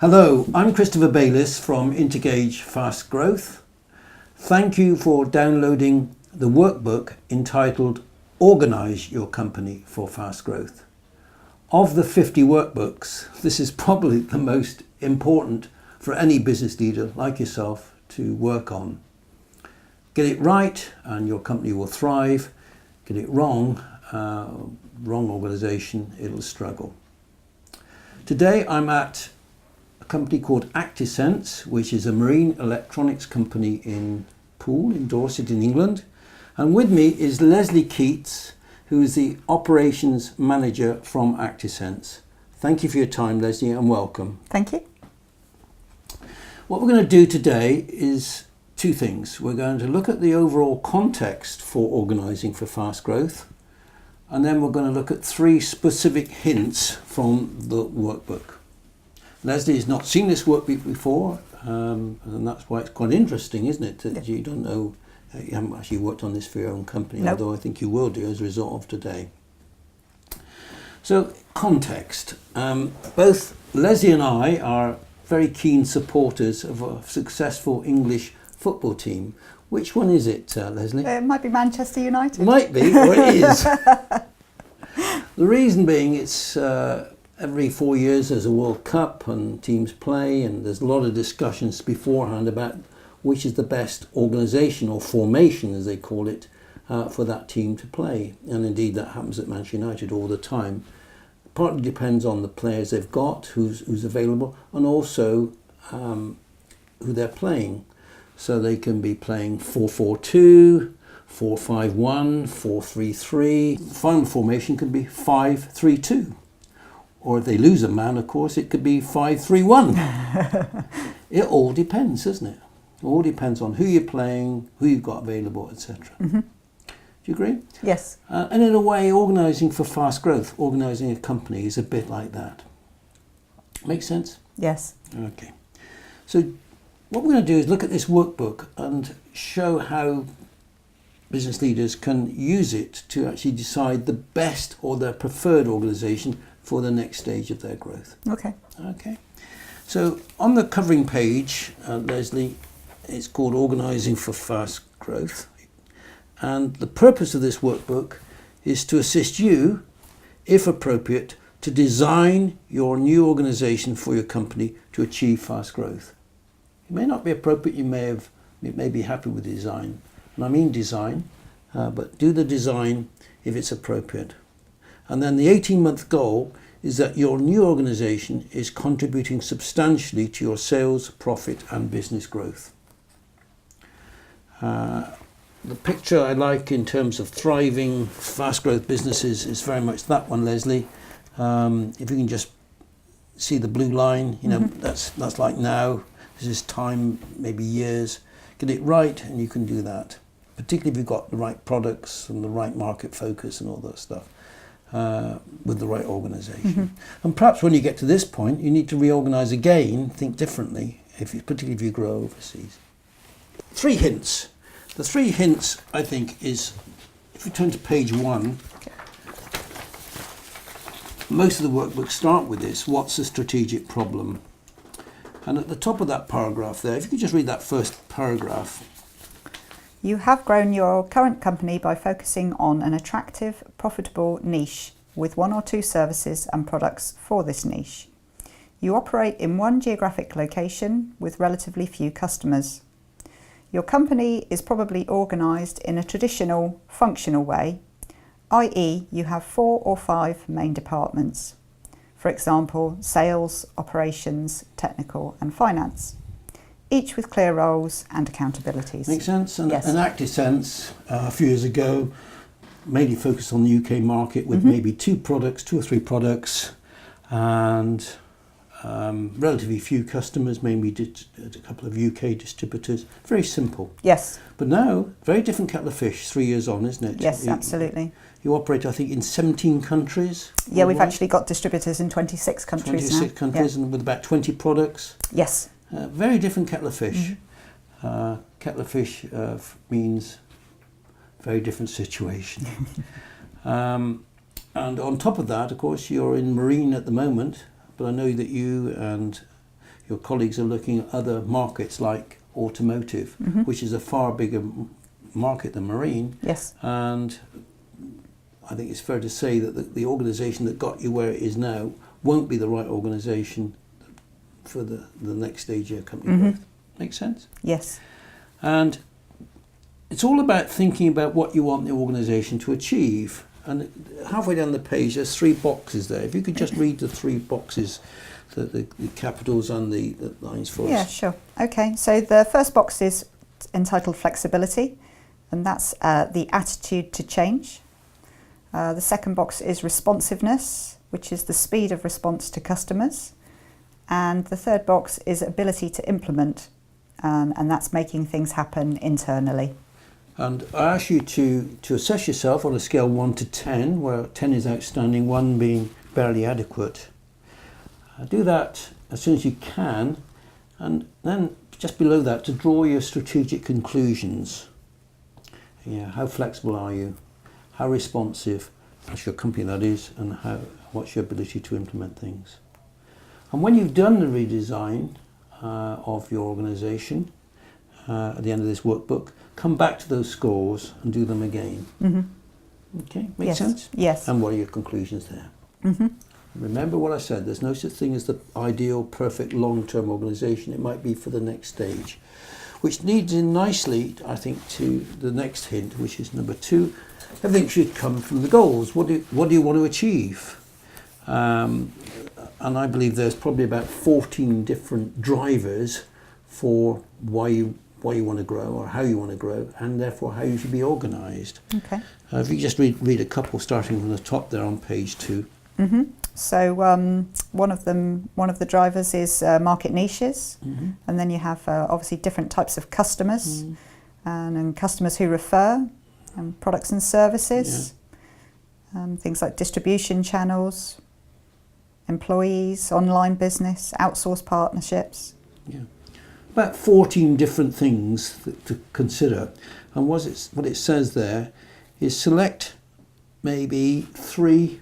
Hello, I'm Christopher Bayliss from Organise For FastGrowth. Thank you for downloading the workbook entitled Organise Your Company for Fast Growth. Of the 50 workbooks, this is probably the most important for any business leader like yourself to work on. Get it right and your company will thrive. Get it wrong, wrong organisation, it'll struggle. Today I'm at a company called ActiSense, which is a marine electronics company in Poole, in Dorset, in England. And with me is Leslie Keats, who is the operations manager from ActiSense. Thank you for your time, Leslie, and welcome. Thank you. What we're going to do today is two things. We're going to look at the overall context for organising for fast growth, and then we're going to look at three specific hints from the workbook. Leslie has not seen this workbook before, and that's why it's quite interesting, isn't it? That you don't know, you haven't actually worked on this for your own company, Nope. although I think you will do as a result of today. So, context. Both Leslie and I are very keen supporters of a successful English football team. Which one is it, Leslie? It might be Manchester United. Might be, or it is. The reason being it's every 4 years there's a World Cup and teams play, and there's a lot of discussions beforehand about which is the best organisation or formation, as they call it, for that team to play. And indeed that happens at Manchester United all the time. Partly depends on the players they've got, who's available, and also who they're playing. So they can be playing 4-4-2, 4-5-1, 4-3-3. The final formation could be 5-3-2. Or if they lose a man, of course, it could be 5-3-1. It all depends, doesn't it? It all depends on who you're playing, who you've got available, etc. Mm-hmm. Do you agree? Yes. And in a way, organising for fast growth, organising a company is a bit like that. Make sense? Yes. Okay. So what we're going to do is look at this workbook and show how business leaders can use it to actually decide the best or their preferred organisation for the next stage of their growth. Okay. Okay. So on the covering page, Leslie, it's called Organising for Fast Growth. And the purpose of this workbook is to assist you, if appropriate, to design your new organisation for your company to achieve fast growth. It may not be appropriate, you may be happy with the design. And I mean design, but do the design if it's appropriate. And then the 18-month goal is that your new organisation is contributing substantially to your sales, profit and business growth. The picture I like in terms of thriving, fast growth businesses is very much that one, Leslie. If you can just see the blue line, you know, that's like now. This is time, maybe years. Get it right and you can do that. Particularly if you've got the right products and the right market focus and all that stuff with the right organisation. Mm-hmm. And perhaps when you get to this point, you need to reorganise again, think differently, particularly if you grow overseas. Three hints. The three hints, I think, is, if you turn to page 1, most of the workbooks start with this: what's the strategic problem? And at the top of that paragraph there, if you could just read that first paragraph. You have grown your current company by focusing on an attractive, profitable niche with one or two services and products for this niche. You operate in one geographic location with relatively few customers. Your company is probably organised in a traditional, functional way, i.e. you have 4 or 5 main departments. For example, sales, operations, technical and finance, each with clear roles and accountabilities. Makes sense? And yes. An ActiSense a few years ago mainly focused on the UK market with maybe 2 or 3 products and relatively few customers, mainly a couple of UK distributors. Very simple. Yes. But now, very different kettle of fish 3 years on, isn't it? Yes, absolutely. You operate, I think, in 17 countries? Yeah, we've worldwide? actually got distributors in 26 countries 26 now. countries, Yeah. and with about 20 products. Yes. Very different kettle of fish. Kettle of fish means very different situation. And on top of that, of course, you're in marine at the moment, but I know that you and your colleagues are looking at other markets like automotive, which is a far bigger market than marine. Yes. And I think it's fair to say that the organisation that got you where it is now won't be the right organisation for the next stage of your company growth. Make sense? Yes. And it's all about thinking about what you want the organisation to achieve. And halfway down the page, there's 3 boxes there. If you could just read the 3 boxes, the capitals and the lines for us. Yeah, sure. Okay, so the first box is entitled flexibility, and that's the attitude to change. The second box is responsiveness, which is the speed of response to customers. And the third box is ability to implement, and that's making things happen internally. And I ask you to assess yourself on a scale 1 to 10, where 10 is outstanding, 1 being barely adequate. Do that as soon as you can, and then just below that to draw your strategic conclusions. Yeah, how flexible are you? How responsive? That's your company, that is, and what's your ability to implement things? And when you've done the redesign of your organisation at the end of this workbook, come back to those scores and do them again. Okay, make sense? Yes. And what are your conclusions there? Remember what I said, there's no such thing as the ideal, perfect, long-term organisation. It might be for the next stage, which leads in nicely, I think, to the next hint, which is number 2. Everything should come from the goals. What do you want to achieve? And I believe there's probably about 14 different drivers for why you want to grow or how you want to grow, and therefore how you should be organised. Okay. If you just read a couple starting from the top there on page 2. So one of the drivers is market niches, and then you have obviously different types of customers, and customers who refer, and products and services, things like distribution channels, employees, online business, outsourced partnerships. Yeah, about 14 different things to consider, and what it says there is select maybe 3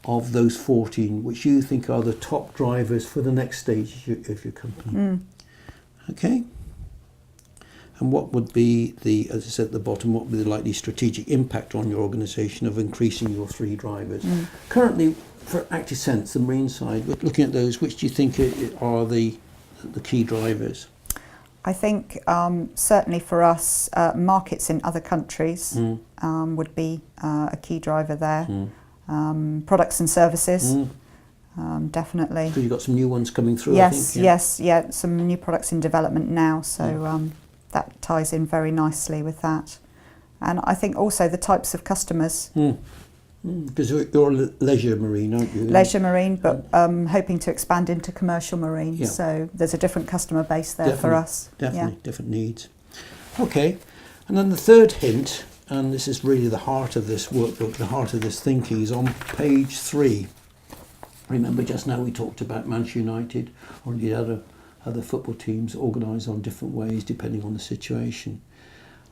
of those 14 which you think are the top drivers for the next stage of your company. Okay, and what would be as I said at the bottom, what would be the likely strategic impact on your organisation of increasing your 3 drivers? Currently, for Active Sense, the marine side, we're looking at those. Which do you think are the key drivers? I think certainly for us, markets in other countries would be a key driver there. Products and services, definitely. Because you've got some new ones coming through, yes, I think. Some new products in development now, so that ties in very nicely with that. And I think also the types of customers. Because you're leisure marine, aren't you? Leisure marine, but hoping to expand into commercial marine. Yeah. So there's a different customer base there for us. Definitely, different needs. Okay, and then the third hint, and this is really the heart of this workbook, the heart of this thinking, is on page 3. Remember just now we talked about Manchester United or the other football teams organised on different ways depending on the situation.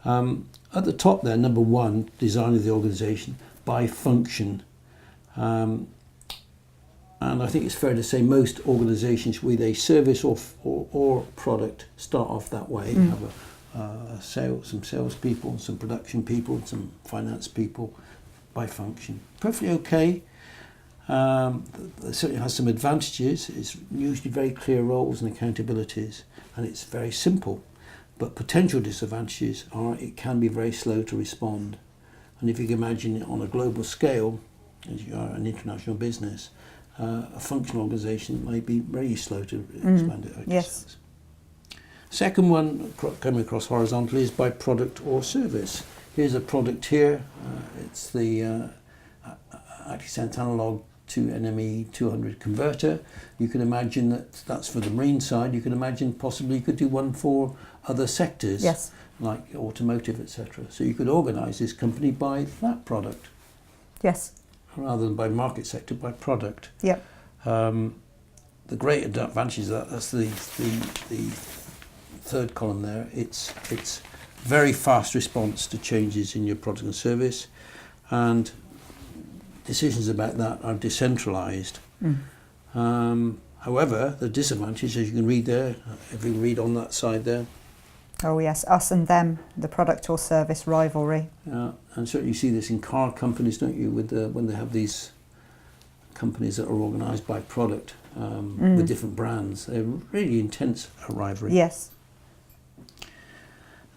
At the top there, number 1, design of the organisation by function. And I think it's fair to say most organisations with a service or product start off that way. Have some salespeople, some production people, some finance people by function. Perfectly okay. It certainly has some advantages. It's usually very clear roles and accountabilities, and it's very simple. But potential disadvantages are it can be very slow to respond. And if you can imagine it on a global scale, as you are an international business, a functional organisation might be very slow to expand it out. Yes. Second one, coming across horizontally, is by product or service. Here's a product here. It's the ActiSense analog to NME 200 converter. You can imagine that's for the marine side. You can imagine possibly you could do one for other sectors, like automotive, etc. So you could organise this company by that product. Yes. Rather than by market sector, by product. Yep. The great advantage is that's the third column there. It's very fast response to changes in your product and service, and decisions about that are decentralised. How However, the disadvantage, as you can read there, if you read on that side there, Oh yes, us and them, the product or service rivalry. and certainly you see this in car companies, don't you, with when they have these companies that are organised by product with different brands. They're really intense rivalry. Yes.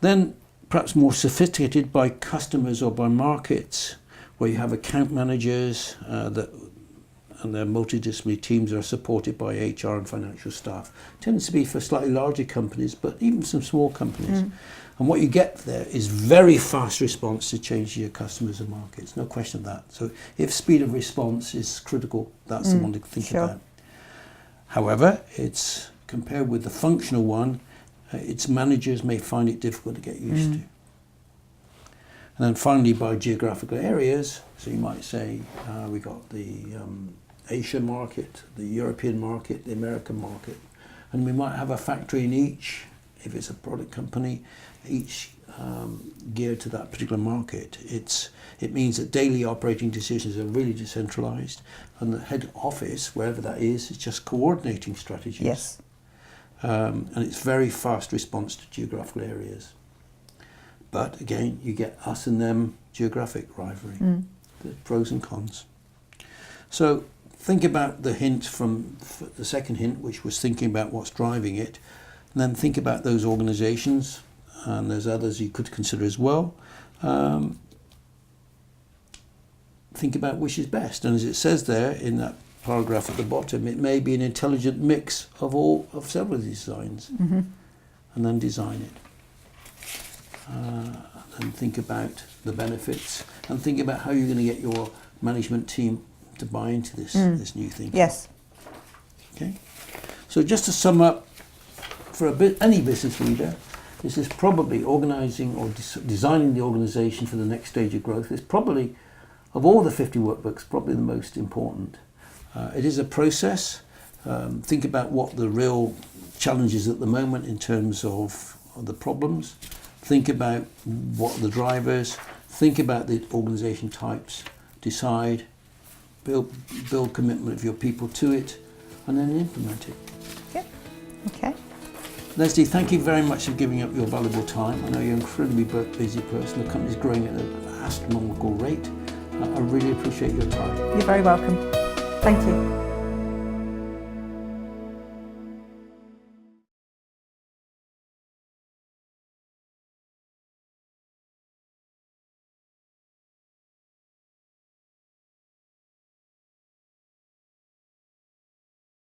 Then perhaps more sophisticated by customers or by markets, where you have account managers and their multidisciplinary teams are supported by HR and financial staff. Tends to be for slightly larger companies, but even some small companies. And what you get there is very fast response to change your customers and markets, no question of that. So if speed of response is critical, that's the one to think about. However, it's compared with the functional one, its managers may find it difficult to get used to. And then finally, by geographical areas, so you might say we got the Asian market, the European market, the American market, and we might have a factory in each, if it's a product company, each geared to that particular market. It means that daily operating decisions are really decentralised, and the head office, wherever that is just coordinating strategies. Yes. And it's very fast response to geographical areas. But again, you get us and them geographic rivalry, the pros and cons. So think about the hint from the second hint, which was thinking about what's driving it, and then think about those organisations, and there's others you could consider as well. Think about which is best, and as it says there in that paragraph at the bottom, it may be an intelligent mix of several of these designs, and then design it. And think about the benefits, and think about how you're going to get your management team to buy into this new thing. Yes. Okay. So just to sum up, for any business leader, this is probably organising or designing the organisation for the next stage of growth. It's probably, of all the 50 workbooks, probably the most important. It is a process. Think about what the real challenge is at the moment in terms of the problems. Think about what are the drivers. Think about the organisation types. Decide. Build commitment of your people to it, and then implement it. Yep. Okay. Leslie, thank you very much for giving up your valuable time. I know you're an incredibly busy person. The company's growing at an astronomical rate. I really appreciate your time. You're very welcome. Thank you.